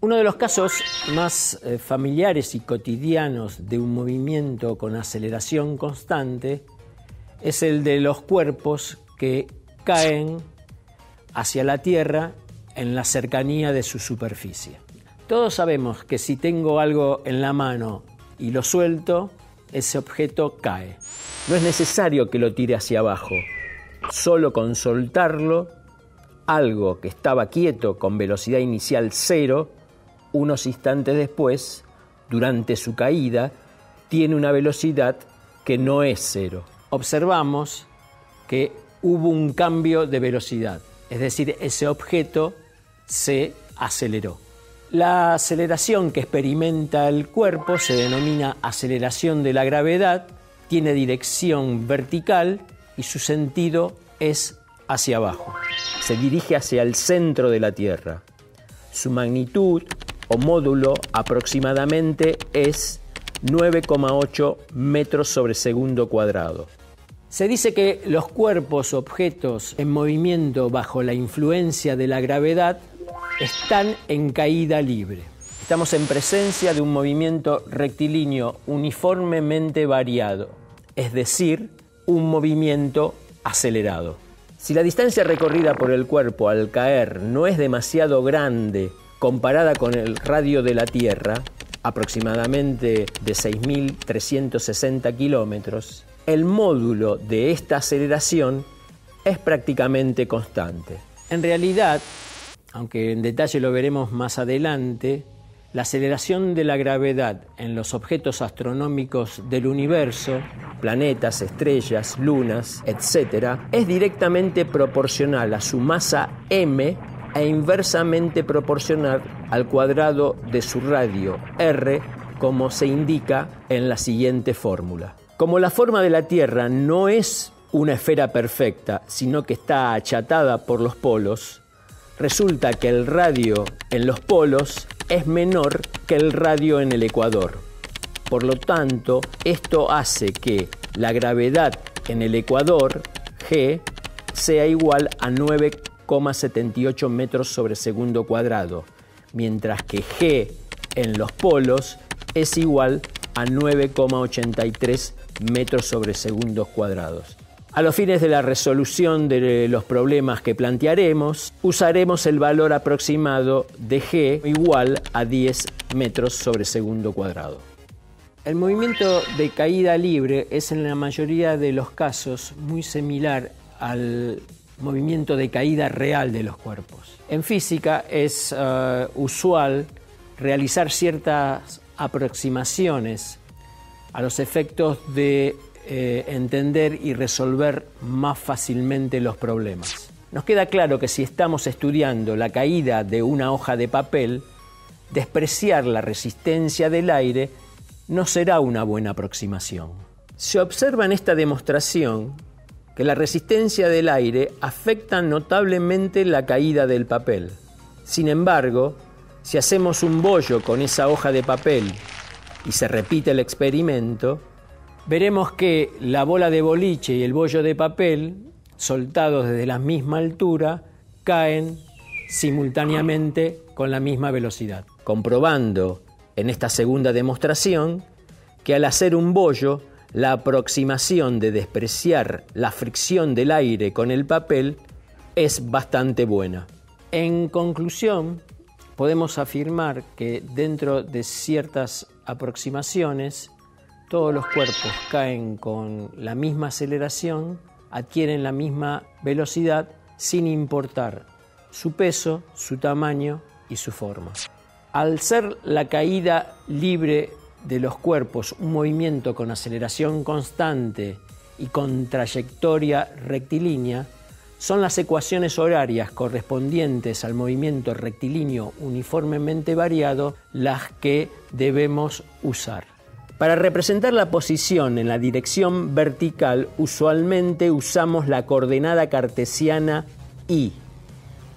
Uno de los casos más familiares y cotidianos de un movimiento con aceleración constante es el de los cuerpos que caen hacia la Tierra en la cercanía de su superficie. Todos sabemos que si tengo algo en la mano y lo suelto, ese objeto cae. No es necesario que lo tire hacia abajo. Solo con soltarlo, algo que estaba quieto con velocidad inicial 0, unos instantes después, durante su caída, tiene una velocidad que no es 0. Observamos que hubo un cambio de velocidad, es decir, ese objeto se aceleró. La aceleración que experimenta el cuerpo se denomina aceleración de la gravedad, tiene dirección vertical y su sentido es hacia abajo. Se dirige hacia el centro de la Tierra. Su magnitud o módulo aproximadamente es 9,8 metros sobre segundo cuadrado. Se dice que los cuerpos, objetos en movimiento bajo la influencia de la gravedad están en caída libre. Estamos en presencia de un movimiento rectilíneo uniformemente variado, es decir, un movimiento acelerado. Si la distancia recorrida por el cuerpo al caer no es demasiado grande comparada con el radio de la Tierra, aproximadamente de 6.360 kilómetros, el módulo de esta aceleración es prácticamente constante. En realidad, aunque en detalle lo veremos más adelante, la aceleración de la gravedad en los objetos astronómicos del universo, planetas, estrellas, lunas, etc., es directamente proporcional a su masa m e inversamente proporcional al cuadrado de su radio, r, como se indica en la siguiente fórmula. Como la forma de la Tierra no es una esfera perfecta, sino que está achatada por los polos, resulta que el radio en los polos es menor que el radio en el ecuador. Por lo tanto, esto hace que la gravedad en el ecuador, G, sea igual a 9,78 metros sobre segundo cuadrado, mientras que G en los polos es igual a 9,83 metros sobre segundos cuadrados. A los fines de la resolución de los problemas que plantearemos, usaremos el valor aproximado de G igual a 10 metros sobre segundo cuadrado. El movimiento de caída libre es en la mayoría de los casos muy similar al movimiento de caída real de los cuerpos. En física es usual realizar ciertas aproximaciones a los efectos de entender y resolver más fácilmente los problemas. Nos queda claro que si estamos estudiando la caída de una hoja de papel, despreciar la resistencia del aire no será una buena aproximación. Se observa en esta demostración que la resistencia del aire afecta notablemente la caída del papel. Sin embargo, si hacemos un bollo con esa hoja de papel y se repite el experimento, veremos que la bola de boliche y el bollo de papel, soltados desde la misma altura, caen simultáneamente con la misma velocidad. Comprobando en esta segunda demostración que al hacer un bollo, la aproximación de despreciar la fricción del aire con el papel es bastante buena. En conclusión, podemos afirmar que dentro de ciertas aproximaciones, todos los cuerpos caen con la misma aceleración, adquieren la misma velocidad sin importar su peso, su tamaño y su forma. Al ser la caída libre de los cuerpos un movimiento con aceleración constante y con trayectoria rectilínea, son las ecuaciones horarias correspondientes al movimiento rectilíneo uniformemente variado las que debemos usar. Para representar la posición en la dirección vertical, usualmente usamos la coordenada cartesiana y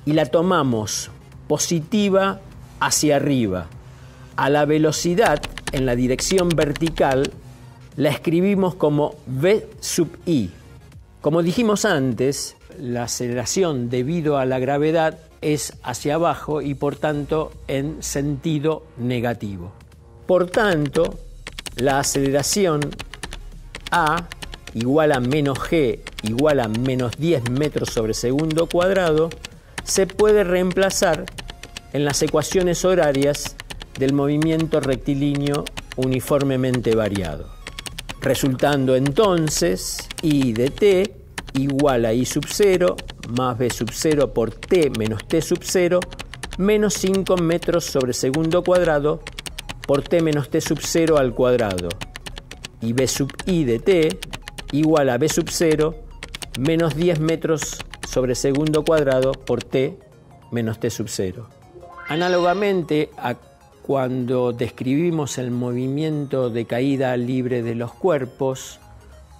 la tomamos positiva hacia arriba. A la velocidad en la dirección vertical la escribimos como v sub i. Como dijimos antes, la aceleración debido a la gravedad es hacia abajo y por tanto en sentido negativo. Por tanto, la aceleración A igual a menos g igual a menos 10 metros sobre segundo cuadrado se puede reemplazar en las ecuaciones horarias del movimiento rectilíneo uniformemente variado, resultando entonces I de t igual a I sub 0 más B sub 0 por t menos t sub 0 menos 5 metros sobre segundo cuadrado por t menos t sub 0 al cuadrado, y B sub I de t igual a B sub 0 menos 10 metros sobre segundo cuadrado por t menos t sub 0. Análogamente a cuando describimos el movimiento de caída libre de los cuerpos,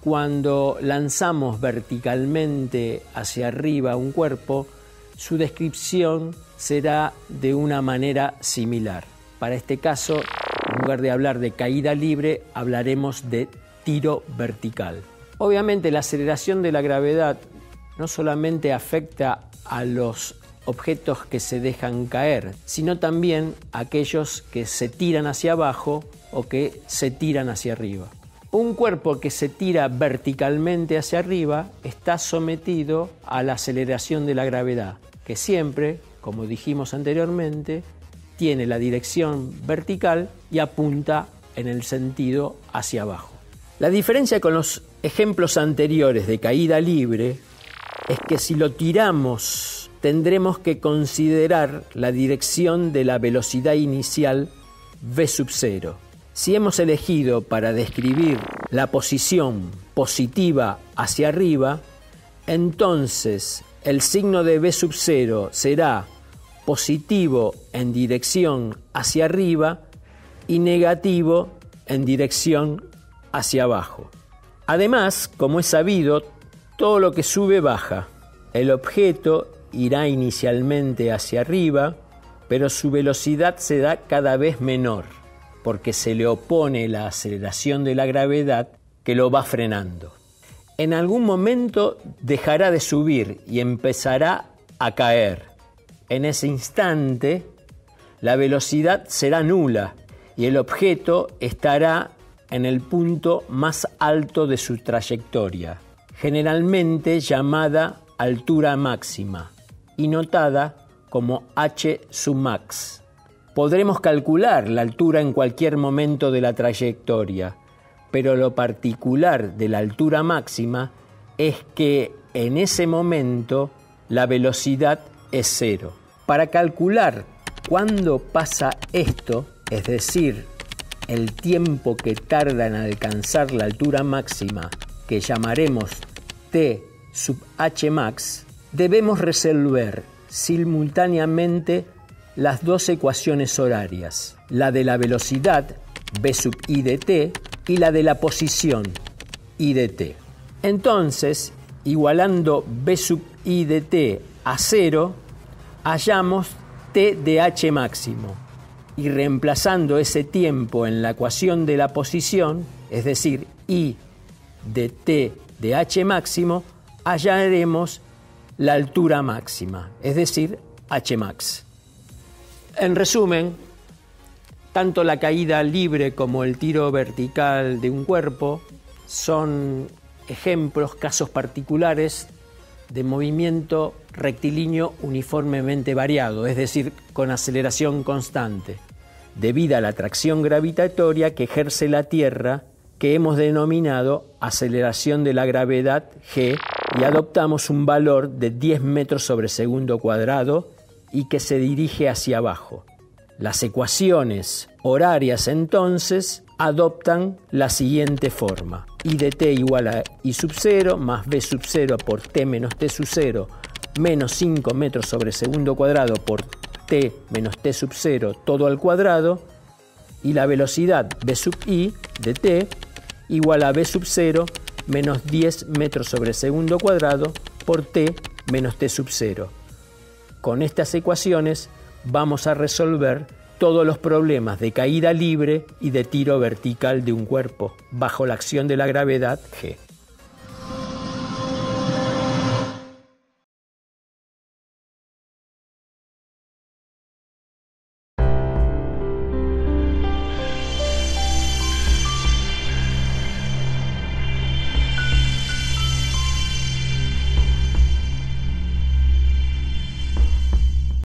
cuando lanzamos verticalmente hacia arriba un cuerpo, su descripción será de una manera similar. Para este caso, en lugar de hablar de caída libre, hablaremos de tiro vertical. Obviamente, la aceleración de la gravedad no solamente afecta a los objetos que se dejan caer, sino también a aquellos que se tiran hacia abajo o que se tiran hacia arriba. Un cuerpo que se tira verticalmente hacia arriba está sometido a la aceleración de la gravedad, que siempre, como dijimos anteriormente, tiene la dirección vertical y apunta en el sentido hacia abajo. La diferencia con los ejemplos anteriores de caída libre es que si lo tiramos tendremos que considerar la dirección de la velocidad inicial v sub 0. Si hemos elegido para describir la posición positiva hacia arriba, entonces el signo de v sub 0 será positivo en dirección hacia arriba y negativo en dirección hacia abajo. Además, como es sabido, todo lo que sube baja. El objeto irá inicialmente hacia arriba, pero su velocidad será cada vez menor, porque se le opone la aceleración de la gravedad que lo va frenando. En algún momento dejará de subir y empezará a caer. En ese instante, la velocidad será nula y el objeto estará en el punto más alto de su trayectoria, generalmente llamada altura máxima y notada como h sub max. Podremos calcular la altura en cualquier momento de la trayectoria, pero lo particular de la altura máxima es que en ese momento la velocidad es cero. Para calcular cuándo pasa esto, es decir, el tiempo que tarda en alcanzar la altura máxima, que llamaremos t sub h max, debemos resolver simultáneamente las dos ecuaciones horarias, la de la velocidad v sub I de t y la de la posición I de t. Entonces, igualando v sub I de t a 0, hallamos t de h máximo y reemplazando ese tiempo en la ecuación de la posición, es decir, I de t de h máximo, hallaremos la altura máxima, es decir, h max. En resumen, tanto la caída libre como el tiro vertical de un cuerpo son ejemplos, casos particulares de movimiento rectilíneo uniformemente variado, es decir, con aceleración constante, debido a la atracción gravitatoria que ejerce la Tierra, que hemos denominado aceleración de la gravedad g, y adoptamos un valor de 10 metros sobre segundo cuadrado y que se dirige hacia abajo. Las ecuaciones horarias entonces adoptan la siguiente forma: I de t igual a I sub 0 más B sub 0 por t menos t sub 0 menos 5 metros sobre segundo cuadrado por t menos t sub 0 todo al cuadrado, y la velocidad B sub I de t igual a B sub 0 menos 10 metros sobre segundo cuadrado por t menos t sub 0. Con estas ecuaciones vamos a resolver todos los problemas de caída libre y de tiro vertical de un cuerpo bajo la acción de la gravedad g.